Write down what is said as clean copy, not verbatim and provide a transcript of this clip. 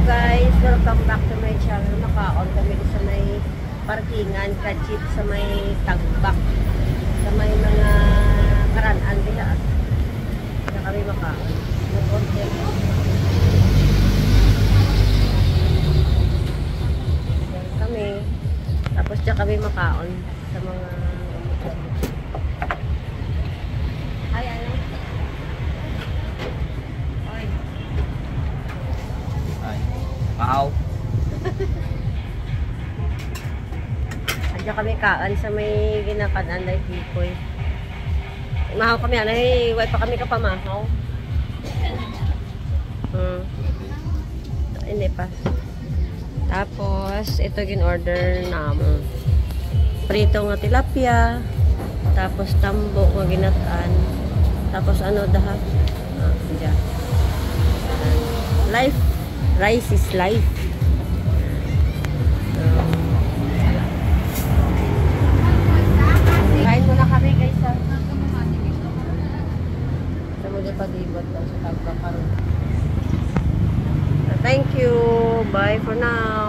guys, welcome back to my channel. Makaon kami sa may parkingan, kajip sa may tagbak, sa may mga karanaan diha. Kaya kami makaon. Mag-order. Yan kami. Tapos dyan kami makaon sa mga ay ano? Oy. Ay. Maaw. Diyan kami kaan sa may ginakanan na hikoy. Mahaw kami, ano eh, way pa kami kapamahaw. Hindi pa. Tapos, ito gin-order namin. Prito nga tilapia. Tapos, tambo nga ginataan. Tapos, ano daha? Diyan. Life. Rice is life. Kain muna kami guys ha. Sa muli palibot sa pagkakaroon. Thank you. Bye for now.